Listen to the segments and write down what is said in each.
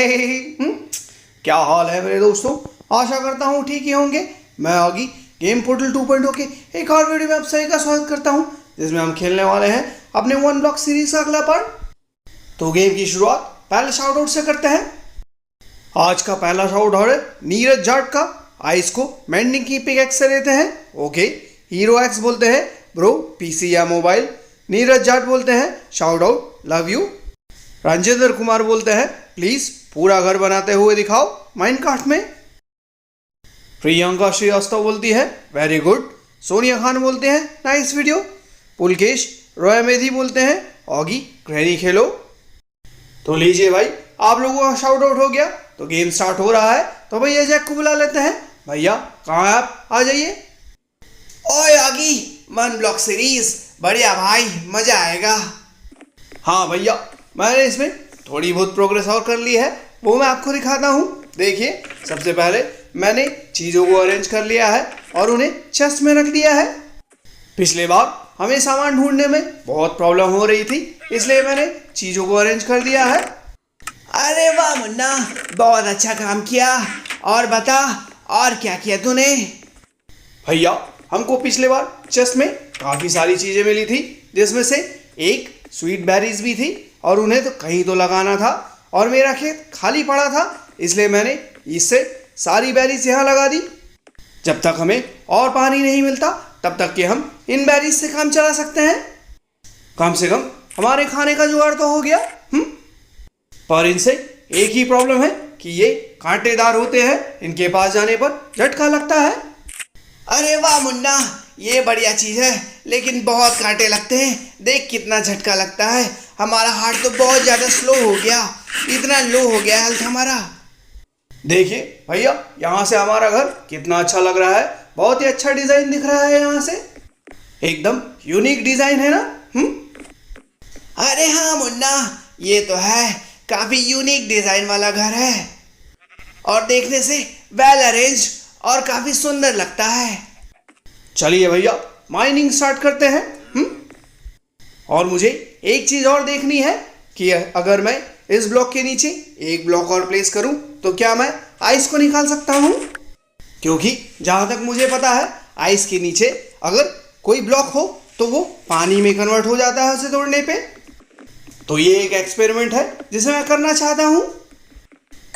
क्या हाल है मेरे दोस्तों। आशा करता हूँ ठीक ही होंगे। मैं ऑगी गेम पोर्टल 2.0 के एक और वीडियो में आप सभी का स्वागत करता हूँ, जिसमें हम खेलने वाले हैं अपने वन ब्लॉक सीरीज का अगला पार्ट। तो गेम की शुरुआत पहले शाउट आउट से करते हैं। आज का पहला शाउट आउट है नीरज जाट का। आइस को मेंडिंग की पिक से लेते हैं। ओके, हीरो एक्स बोलते हैं ब्रो पीसी या मोबाइल। नीरज जाट बोलते हैं shout out love you. Ranjinder Kumar बोलते हैं प्लीज पूरा घर बनाते हुए दिखाओ माइनक्राफ्ट में। प्रियंका श्रीवास्तव बोलती है वेरी गुड। सोनिया खान बोलते हैं नाइस वीडियो। पुलकेश रॉय मेधी बोलते हैं ऑगी ग्रैनी खेलो। तो लीजिए भाई, आप लोगों का शाउट आउट हो गया तो गेम स्टार्ट हो रहा है। तो भैया जैक को बुला लेते हैं। भैया कहाँ हैं आप, आ जाइए। ओए ऑगी वन ब्लॉक सीरीज बढ़िया भाई, मजा आएगा। हाँ भैया, मैंने इसमें थोड़ी बहुत प्रोग्रेस और कर ली है, वो मैं आपको दिखाता हूँ। देखिए, सबसे पहले मैंने चीज़ों को अरेंज कर लिया है और उन्हें चेस्ट में रख दिया है। पिछले बार हमें सामान ढूंढने में बहुत प्रॉब्लम हो रही थी, इसलिए मैंने चीज़ों को अरेंज कर दिया है। अरे वाह मुन्ना, बहुत अच्छा काम किया। और बता, और क्या किया तूने? भैया, हमको पिछले बार चेस्ट में काफ़ी सारी चीज़ें मिली थी, जिसमें से एक स्वीट बेरीज भी थी और उन्हें तो कहीं तो लगाना था। और मेरा खेत खाली पड़ा था, इसलिए मैंने इससे सारी बेरीज यहाँ लगा दी। जब तक हमें और पानी नहीं मिलता तब तक के हम इन बेरीज से काम चला सकते हैं। कम से कम हमारे खाने का जुगाड़ तो हो गया। पर इनसे एक ही प्रॉब्लम है कि ये कांटेदार होते हैं, इनके पास जाने पर झटका लगता है। अरे वाह मुन्ना, ये बढ़िया चीज है, लेकिन बहुत कांटे लगते हैं। देख कितना झटका लगता है। हमारा हार्ट तो बहुत ज्यादा स्लो हो गया, इतना लो हो गया हेल्थ हमारा। देखिए भैया, यहाँ से हमारा घर कितना अच्छा लग रहा है। बहुत ही अच्छा डिजाइन दिख रहा है यहाँ से, एकदम यूनिक डिजाइन है ना। अरे हाँ मुन्ना, ये तो है, काफी यूनिक डिजाइन वाला घर है और देखने से वेल अरेंज और काफी सुंदर लगता है। चलिए भैया, माइनिंग स्टार्ट करते हैं। और मुझे एक चीज और देखनी है कि अगर मैं इस ब्लॉक के नीचे एक ब्लॉक और प्लेस करूं तो क्या मैं आइस को निकाल सकता हूं? क्योंकि जहां तक मुझे पता है, आइस के नीचे अगर कोई ब्लॉक हो तो वो पानी में कन्वर्ट हो जाता है उसे तोड़ने पे। तो ये एक एक्सपेरिमेंट है जिसे मैं करना चाहता हूं।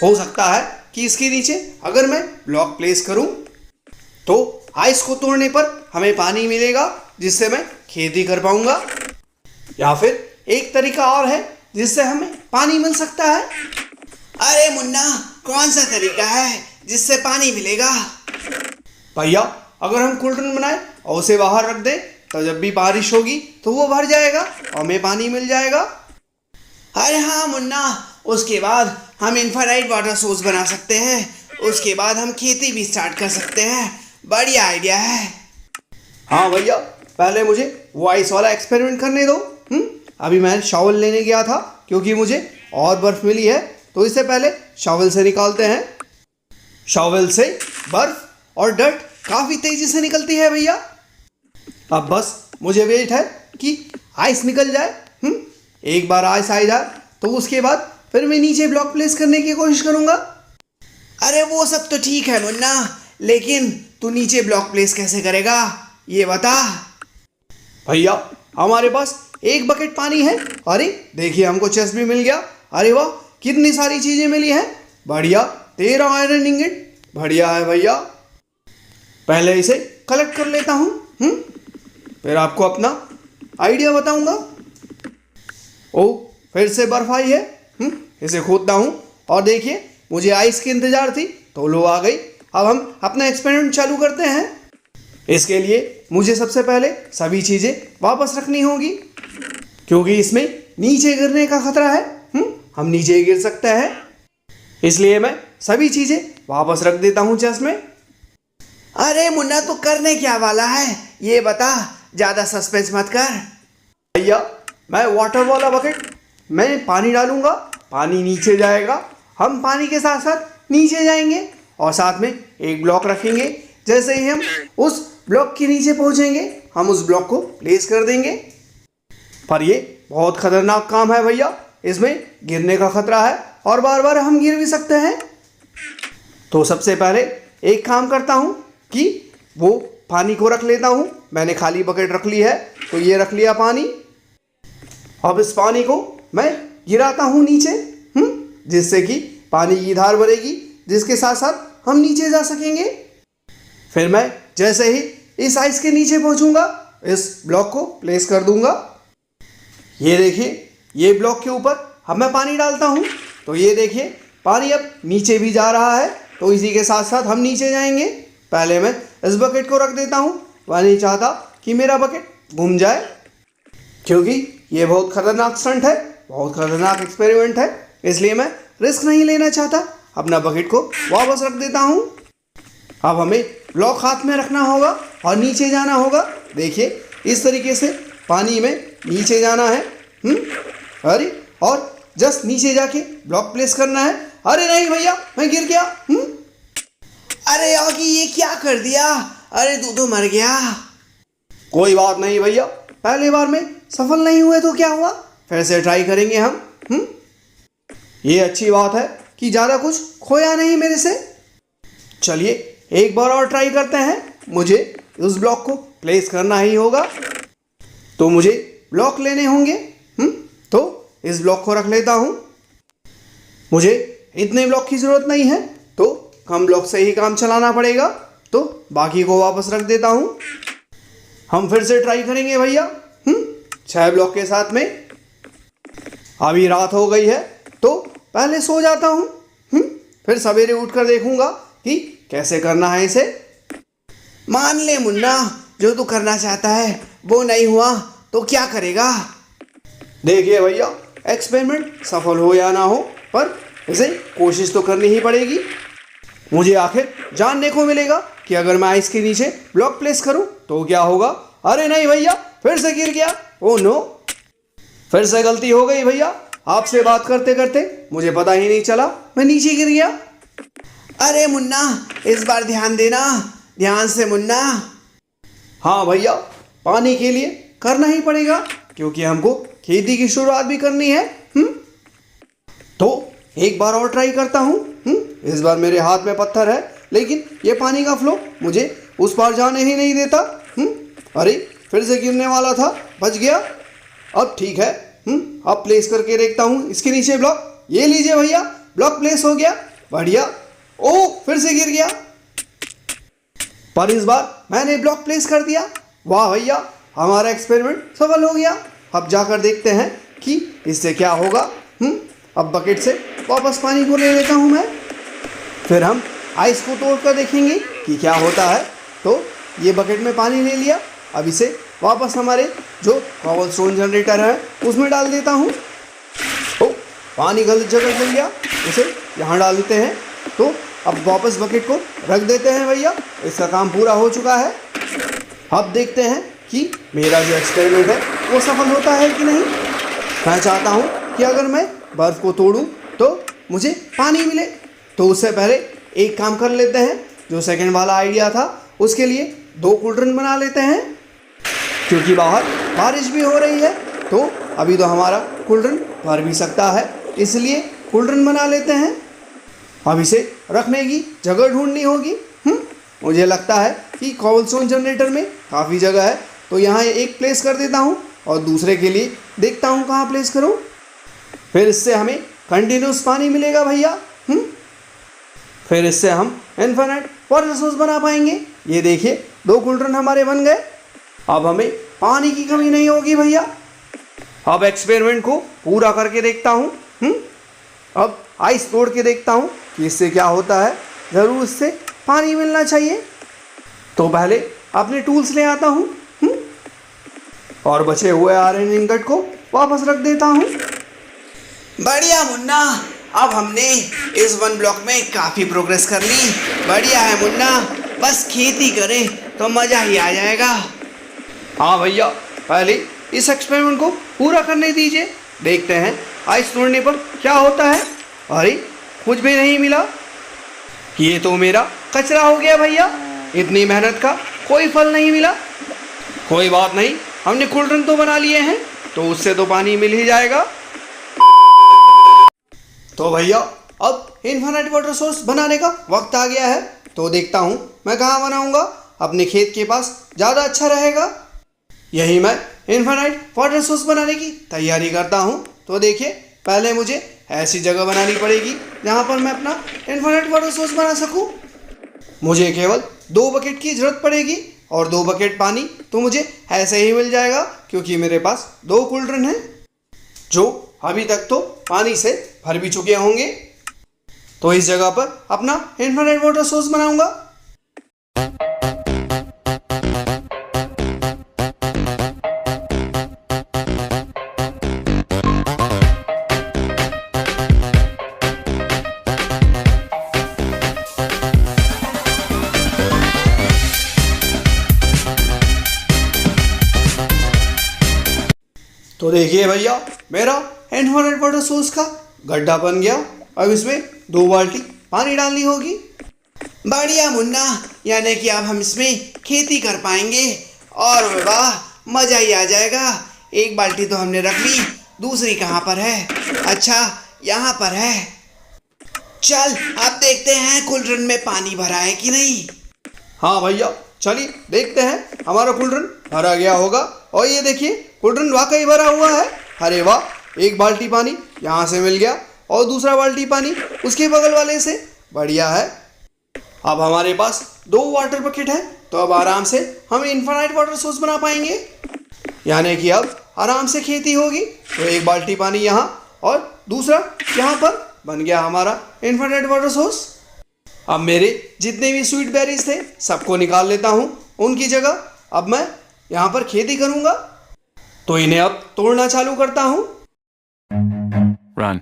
हो सकता है कि इसके नीचे अगर मैं ब्लॉक प्लेस करूं तो आइस को तोड़ने पर हमें पानी मिलेगा, जिससे मैं खेती कर पाऊंगा। या फिर एक तरीका और है जिससे हमें पानी मिल सकता है। अरे मुन्ना, कौन सा तरीका है जिससे पानी मिलेगा? भैया, अगर हम कुल्टन बनाए और उसे बाहर रख दें तो जब भी बारिश होगी तो वो भर जाएगा और हमें पानी मिल जाएगा। अरे हाँ मुन्ना, उसके बाद हम इनफाइनाइट वाटर सोर्स बना सकते हैं। उसके बाद हम खेती भी स्टार्ट कर सकते हैं। बढ़िया आइडिया है। हाँ भैया, पहले मुझे वो आइस वाला एक्सपेरिमेंट करने दो। अभी मैं शॉवल लेने गया था क्योंकि मुझे और बर्फ मिली है, तो इससे पहले शॉवल से निकालते हैं। शॉवल से बर्फ और डर्ट काफ़ी तेज़ी से निकलती है भैया। अब बस मुझे वेट है कि आइस निकल जाए। एक बार आइस आ जाए तो उसके बाद फिर मैं नीचे ब्लॉक प्लेस करने की कोशिश करूँगा। अरे वो सब तो ठीक है मुन्ना, लेकिन तू नीचे ब्लॉक प्लेस कैसे करेगा ये बता। भैया, हमारे पास एक बकेट पानी है। अरे देखिए, हमको चेस्ट भी मिल गया। अरे वाह, कितनी सारी चीज़ें मिली हैं। बढ़िया, 13 आयरन इंगेट, बढ़िया है भैया। पहले इसे कलेक्ट कर लेता हूँ, फिर आपको अपना आइडिया बताऊंगा। ओ, फिर से बर्फ आई है। इसे खोदता हूँ और देखिए, मुझे आइस की इंतजार थी तो लो आ गई। अब हम अपना एक्सपेरिमेंट चालू करते हैं। इसके लिए मुझे सबसे पहले सभी चीज़ें वापस रखनी होगी, क्योंकि इसमें नीचे गिरने का खतरा है। हम नीचे गिर सकते हैं, इसलिए मैं सभी चीज़ें वापस रख देता हूँ चेस्ट में। अरे मुन्ना, तो करने क्या वाला है ये बता, ज़्यादा सस्पेंस मत कर। भैया, मैं वाटर वाला बकेट में पानी डालूंगा, पानी नीचे जाएगा, हम पानी के साथ साथ नीचे जाएंगे और साथ में एक ब्लॉक रखेंगे। जैसे ही हम उस ब्लॉक के नीचे पहुंचेंगे, हम उस ब्लॉक को प्लेस कर देंगे। पर ये बहुत खतरनाक काम है भैया, इसमें गिरने का खतरा है, और बार बार हम गिर भी सकते हैं। तो सबसे पहले एक काम करता हूँ कि वो पानी को रख लेता हूँ। मैंने खाली बकेट रख ली है, तो ये रख लिया पानी। अब इस पानी को मैं गिराता हूँ नीचे, जिससे कि पानी की धार बनेगी, जिसके साथ साथ हम नीचे जा सकेंगे। फिर मैं जैसे ही इस आइस के नीचे पहुँचूँगा, इस ब्लॉक को प्लेस कर दूँगा। ये देखिए, ये ब्लॉक के ऊपर अब मैं पानी डालता हूँ, तो ये देखिए पानी अब नीचे भी जा रहा है। तो इसी के साथ साथ हम नीचे जाएंगे। पहले मैं इस बकेट को रख देता हूँ। मैं नहीं चाहता कि मेरा बकेट घूम जाए, क्योंकि ये बहुत खतरनाक स्टंट है, बहुत खतरनाक एक्सपेरिमेंट है, इसलिए मैं रिस्क नहीं लेना चाहता। अपना बकेट को वापस रख देता हूँ। अब हमें ब्लॉक हाथ में रखना होगा और नीचे जाना होगा। देखिए इस तरीके से पानी में नीचे जाना है। अरे, और जस्ट नीचे जाके ब्लॉक प्लेस करना है। अरे नहीं भैया, मैं गिर गया। अरे ऑगी, ये क्या कर दिया? अरे तू तो मर गया। कोई बात नहीं भैया, पहली बार में सफल नहीं हुए तो क्या हुआ, फिर से ट्राई करेंगे हम। ये अच्छी बात है कि ज़्यादा कुछ खोया नहीं मेरे से। चलिए एक बार और ट्राई करते हैं। मुझे उस ब्लॉक को प्लेस करना ही होगा, तो मुझे ब्लॉक लेने होंगे। तो इस ब्लॉक को रख लेता हूँ। मुझे इतने ब्लॉक की ज़रूरत नहीं है, तो कम ब्लॉक से ही काम चलाना पड़ेगा। तो बाकी को वापस रख देता हूँ। हम फिर से ट्राई करेंगे भैया 6 ब्लॉक के साथ में। अभी रात हो गई है, तो पहले सो जाता हूँ। फिर सवेरे उठकर देखूंगा कि कैसे करना है इसे। मान ले मुन्ना, जो तू करना चाहता है वो नहीं हुआ तो क्या करेगा? देखिए भैया, एक्सपेरिमेंट सफल हो या ना हो, पर इसे कोशिश तो करनी ही पड़ेगी। मुझे आखिर जानने को मिलेगा कि अगर मैं आइस के नीचे ब्लॉक प्लेस करूं तो क्या होगा। अरे नहीं भैया, फिर से गिर गया। ओह नो, फिर से गलती हो गई भैया। आपसे बात करते करते मुझे पता ही नहीं चला, मैं नीचे गिर गया। अरे मुन्ना, इस बार ध्यान देना, ध्यान से मुन्ना। हाँ भैया, पानी के लिए करना ही पड़ेगा, क्योंकि हमको खेती की शुरुआत भी करनी है। तो एक बार और ट्राई करता हूँ। इस बार मेरे हाथ में पत्थर है, लेकिन ये पानी का फ्लो मुझे उस पार जाने ही नहीं देता। अरे, फिर से गिरने वाला था, बच गया। अब ठीक है, अब प्लेस करके देखता हूँ इसके नीचे ब्लॉक। ये लीजिए भैया, ब्लॉक प्लेस हो गया, बढ़िया। ओ, फिर से गिर गया, पर इस बार मैंने ब्लॉक प्लेस कर दिया। वाह भैया, हमारा एक्सपेरिमेंट सफल हो गया। अब जाकर देखते हैं कि इससे क्या होगा। अब बकेट से वापस पानी को ले लेता हूँ मैं। फिर हम आइस को तोड़ कर देखेंगे कि क्या होता है। तो ये बकेट में पानी ले लिया। अब इसे वापस हमारे जो कॉबलस्टोन जनरेटर है उसमें डाल देता हूँ। तो पानी गलत जगह मिल गया, उसे यहाँ डाल देते हैं। तो अब वापस बकेट को रख देते हैं भैया, इसका काम पूरा हो चुका है। अब देखते हैं कि मेरा जो एक्सपेरिमेंट है वो सफल होता है कि नहीं। मैं चाहता हूँ कि अगर मैं बर्फ़ को तोड़ूँ तो मुझे पानी मिले। तो उससे पहले एक काम कर लेते हैं, जो सेकंड वाला आइडिया था उसके लिए 2 कुल्ड्रन बना लेते हैं, क्योंकि बाहर बारिश भी हो रही है। तो अभी तो हमारा कुल्ड्रन भर भी सकता है, इसलिए कुल्ड्रन बना लेते हैं। अब इसे रखने की जगह ढूंढनी होगी। मुझे लगता है कि कॉबलस्टोन जनरेटर में काफ़ी जगह है, तो यहाँ एक प्लेस कर देता हूँ और दूसरे के लिए देखता हूँ कहाँ प्लेस करूँ। फिर इससे हमें कंटिन्यूस पानी मिलेगा भैया। फिर इससे हम इन्फिनिट वाटर सोर्स बना पाएंगे। ये देखिए, 2 कुल्ड्रन हमारे बन गए। अब हमें पानी की कमी नहीं होगी भैया। अब एक्सपेरिमेंट को पूरा करके देखता हूँ। अब आइस तोड़ के देखता हूँ कि इससे क्या होता है। ज़रूर इससे पानी मिलना चाहिए। तो पहले अपने टूल्स ले आता हूँ और बचे हुए आयरन इंगट को वापस रख देता हूँ। बढ़िया मुन्ना, अब हमने इस 1 ब्लॉक में काफ़ी प्रोग्रेस कर ली। बढ़िया है मुन्ना, बस खेती करें तो मज़ा ही आ जाएगा। हाँ भैया, पहले इस एक्सपेरिमेंट को पूरा करने दीजिए, देखते हैं आइस तोड़ने पर क्या होता है। अरे, कुछ भी नहीं मिला। ये तो मेरा कचरा हो गया भैया, इतनी मेहनत का कोई फल नहीं मिला। कोई बात नहीं, हमने कुल्ड्रन तो बना लिए हैं, तो उससे तो पानी मिल ही जाएगा। तो भैया अब इन्फिनिट वाटर सोर्स बनाने का वक्त आ गया है। तो देखता हूँ मैं कहाँ बनाऊंगा। अपने खेत के पास ज़्यादा अच्छा रहेगा। यही मैं इन्फिनिट वाटर सोर्स बनाने की तैयारी करता हूँ। तो देखिए पहले मुझे ऐसी जगह बनानी पड़ेगी जहाँ पर मैं अपना इन्फिनिट वाटर सोर्स बना सकूँ। मुझे केवल 2 बकेट की ज़रूरत पड़ेगी और 2 बकेट पानी तो मुझे ऐसे ही मिल जाएगा क्योंकि मेरे पास 2 कुल्ड्रन हैं जो अभी तक तो पानी से भर भी चुके होंगे। तो इस जगह पर अपना इन्फिनिट वाटर सोर्स बनाऊंगा। तो देखिए भैया मेरा इन्फिनिट वाटर सोर्स का गड्ढा बन गया। अब इसमें 2 बाल्टी पानी डालनी होगी। बढ़िया मुन्ना, यानी कि अब हम इसमें खेती कर पाएंगे और वाह मज़ा ही आ जाएगा। एक बाल्टी तो हमने रख ली, दूसरी कहाँ पर है? अच्छा यहाँ पर है। चल अब देखते हैं कुल्हड़ में पानी भरा है कि नहीं। हाँ भैया चलिए देखते हैं। हमारा कुल्हड़ भरा गया होगा और ये देखिए कुल्हड़ वाकई भरा हुआ है। अरे वाह, एक बाल्टी पानी यहाँ से मिल गया और दूसरा बाल्टी पानी उसके बगल वाले से। बढ़िया है। अब हमारे पास 2 वाटर बकेट है तो अब आराम से हम इन्फिनिट वाटर सोर्स बना पाएंगे। यानी कि अब आराम से खेती होगी। तो एक बाल्टी पानी यहाँ और दूसरा यहाँ पर बन गया हमारा इन्फिनिट वाटर सोर्स। अब मेरे जितने भी स्वीट बेरीज थे सबको निकाल लेता हूँ उनकी जगह। अब मैं यहाँ पर खेती करूँगा तो इन्हें अब तोड़ना चालू करता हूँ। Run.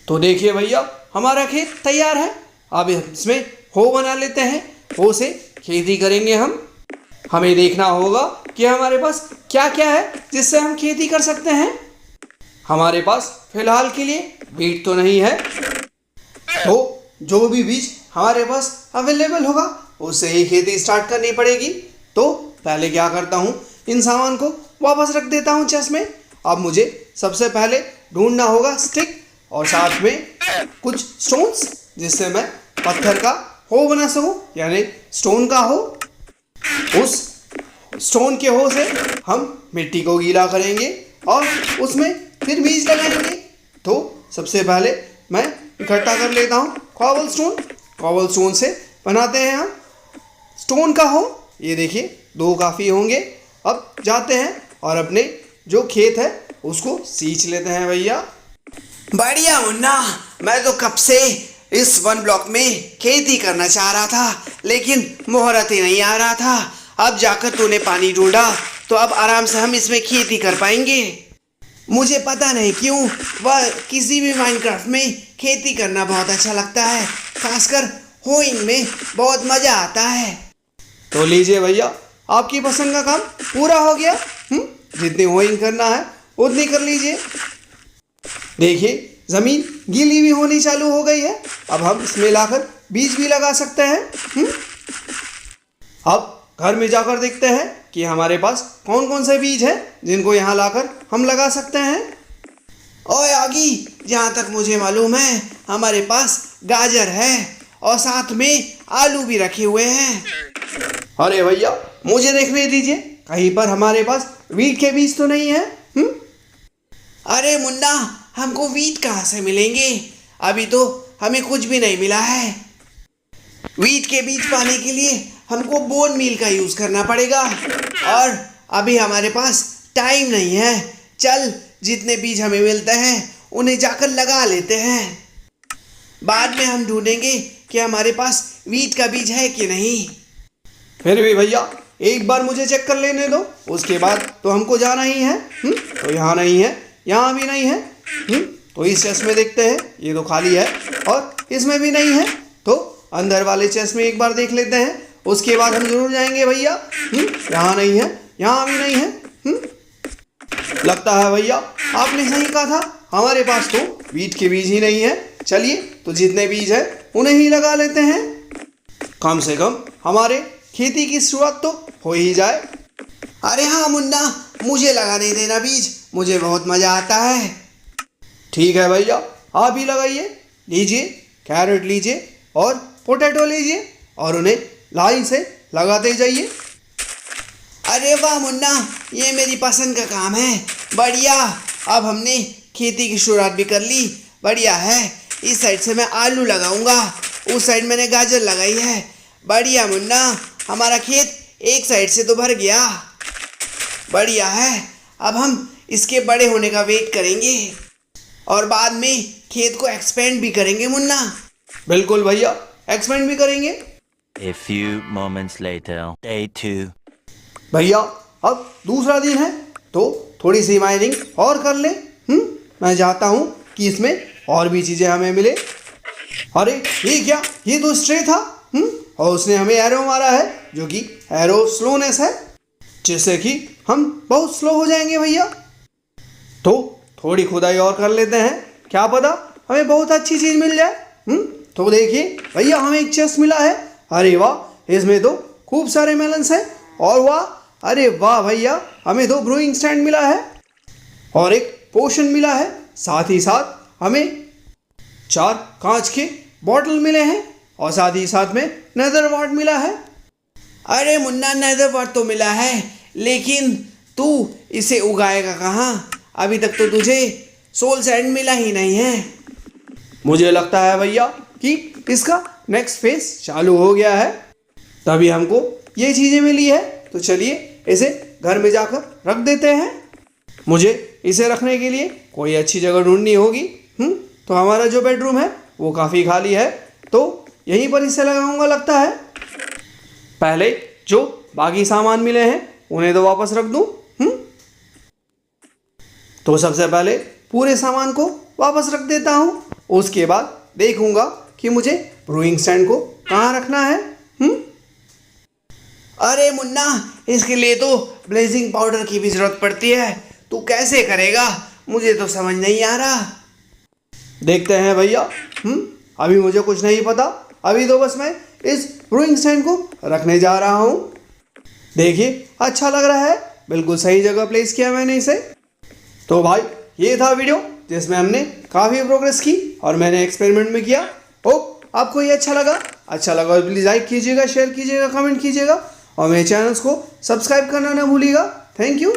तो देखिए भैया हमारा खेत तैयार है। अब इसमें हो बना लेते हैं। हो से खेती करेंगे हम। हमें देखना होगा कि हमारे पास क्या क्या है जिससे हम खेती कर सकते हैं। हमारे पास फिलहाल के लिए बीज तो नहीं है, तो जो भी बीज हमारे पास अवेलेबल होगा उससे ही खेती स्टार्ट करनी पड़ेगी। तो पहले क्या करता हूँ, इन सामान को वापस रख देता हूँ चेस्ट में। अब मुझे सबसे पहले ढूंढना होगा स्टिक और साथ में कुछ स्टोन्स जिससे मैं पत्थर का हो बना सकूं, यानी स्टोन का हो। उस स्टोन के हो से हम मिट्टी को गीला करेंगे और उसमें फिर बीज लगाएंगे। तो सबसे पहले मैं इकट्ठा कर लेता हूँ कॉबल स्टोन। कॉबल स्टोन से बनाते हैं हम स्टोन का हो। ये देखिए 2 काफ़ी होंगे। अब जाते हैं और अपने जो खेत है उसको सींच लेते हैं भैया। बढ़िया मुन्ना, मैं तो कब से इस 1 ब्लॉक में खेती करना चाह रहा था लेकिन मुहूर्त ही नहीं आ रहा था। अब जाकर तूने पानी ढूंढा तो अब आराम से हम इसमें खेती कर पाएंगे। मुझे पता नहीं क्यों वह किसी भी माइनक्राफ्ट में खेती करना बहुत अच्छा लगता है, खासकर होइंग में बहुत मज़ा आता है। तो लीजिए भैया आपकी पसंद का काम पूरा हो गया। जितनी होइंग करना है उतनी कर लीजिए। देखिए ज़मीन गीली भी होनी चालू हो गई है। अब हम इसमें लाकर बीज भी लगा सकते हैं। अब घर में जाकर देखते हैं कि हमारे पास कौन कौन से बीज हैं जिनको यहाँ लाकर हम लगा सकते हैं। ओए आगी, जहाँ तक मुझे मालूम है हमारे पास गाजर है और साथ में आलू भी रखे हुए हैं। अरे भैया मुझे देखने दीजिए, कहीं पर हमारे पास वीट के बीज तो नहीं है। अरे मुन्ना, हमको वीट कहाँ से मिलेंगे? अभी तो हमें कुछ भी नहीं मिला है। वीट के बीज पाने के लिए हमको बोन मील का यूज़ करना पड़ेगा और अभी हमारे पास टाइम नहीं है। चल जितने बीज हमें मिलते हैं उन्हें जाकर लगा लेते हैं। बाद में हम ढूंढेंगे कि हमारे पास वीट का बीज है कि नहीं। फिर भी भैया एक बार मुझे चेक कर लेने दो, उसके बाद तो हमको जाना ही है। तो यहाँ नहीं है, यहाँ भी नहीं है। तो इस चेस्ट में देखते हैं, ये तो खाली है और इसमें भी नहीं है। तो अंदर वाले चेस्ट में एक बार देख लेते हैं, उसके बाद हम जरूर जाएंगे भैया। यहाँ नहीं है, यहाँ भी नहीं है। लगता है भैया आपने सही कहा था, हमारे पास तो बीज के बीज ही नहीं है। चलिए तो जितने बीज है उन्हें ही लगा लेते हैं। कम से कम हमारे खेती की शुरुआत तो हो ही जाए। अरे हाँ मुन्ना, मुझे लगाने देना बीज, मुझे बहुत मज़ा आता है। ठीक है भैया, आप ही लगाइए। लीजिए, कैरेट लीजिए और पोटैटो लीजिए और उन्हें लाइन से लगाते जाइए। अरे वाह मुन्ना, ये मेरी पसंद का काम है। बढ़िया, अब हमने खेती की शुरुआत भी कर ली। बढ़िया है। इस साइड से मैं आलू लगाऊंगा, उस साइड मैंने गाजर लगाई है। बढ़िया मुन्ना, हमारा खेत एक साइड से तो भर गया। बढ़िया है। अब हम इसके बड़े होने का वेट करेंगे और बाद में खेत को एक्सपेंड भी करेंगे मुन्ना। बिल्कुल भैया, एक्सपेंड भी करेंगे। A few moments later. Day 2. भैया अब दूसरा दिन है तो थोड़ी सी माइनिंग और कर ले। मैं चाहता हूँ कि इसमें और भी चीज़ें हमें मिले। अरे ये क्या, ये तो स्ट्रे था। और उसने हमें एरो मारा है जो कि एरो स्लोनेस है, जिससे कि हम बहुत स्लो हो जाएंगे भैया। तो थोड़ी खुदाई और कर लेते हैं, क्या पता हमें बहुत अच्छी चीज़ मिल जाए। तो देखिए भैया, हमें एक चेस्ट मिला है। अरे वाह, इसमें तो खूब सारे मेलन्स हैं। और वाह, अरे वाह भैया, हमें 2 ब्रूइंग स्टैंड मिला है और एक पोशन मिला है। साथ ही साथ हमें 4 कांच के बॉटल मिले हैं और साथ ही साथ में नेदर वार्ड मिला है। अरे मुन्ना, नेदर वार्ड तो मिला है, लेकिन तू इसे उगाएगा कहाँ? अभी तक तो तुझे सोल सैंड मिला ही नहीं है। मुझे लगता है भैया कि इसका नेक्स्ट फेज चालू हो गया है, तभी हमको ये चीज़ें मिली है। तो चलिए इसे घर में जाकर रख देते हैं। मुझे इसे रखने के लिए कोई अच्छी जगह ढूंढनी होगी। तो हमारा जो बेडरूम है वो काफ़ी खाली है, तो यहीं पर इसे लगाऊंगा लगता है। पहले जो बाकी सामान मिले हैं उन्हें तो वापस रख दूं। तो सबसे पहले पूरे सामान को वापस रख देता हूँ। उसके बाद देखूंगा कि मुझे ब्रूइंग स्टैंड को कहाँ रखना है। अरे मुन्ना, इसके लिए तो ब्लेजिंग पाउडर की भी जरूरत पड़ती है। तू कैसे करेगा? मुझे तो समझ नहीं आ रहा। देखते हैं भैया। अभी मुझे कुछ नहीं पता। अभी तो बस मैं इस ब्रूइंग स्टैंड को रखने जा रहा हूँ। देखिए, अच्छा लग रहा है, बिल्कुल सही जगह प्लेस किया मैंने इसे। तो भाई, ये था वीडियो जिसमें हमने काफ़ी प्रोग्रेस की और मैंने एक्सपेरिमेंट में किया। होप आपको ये अच्छा लगा तो प्लीज़ लाइक कीजिएगा, शेयर कीजिएगा, कमेंट कीजिएगा और मेरे चैनल्स को सब्सक्राइब करना ना भूलिएगा। Thank you.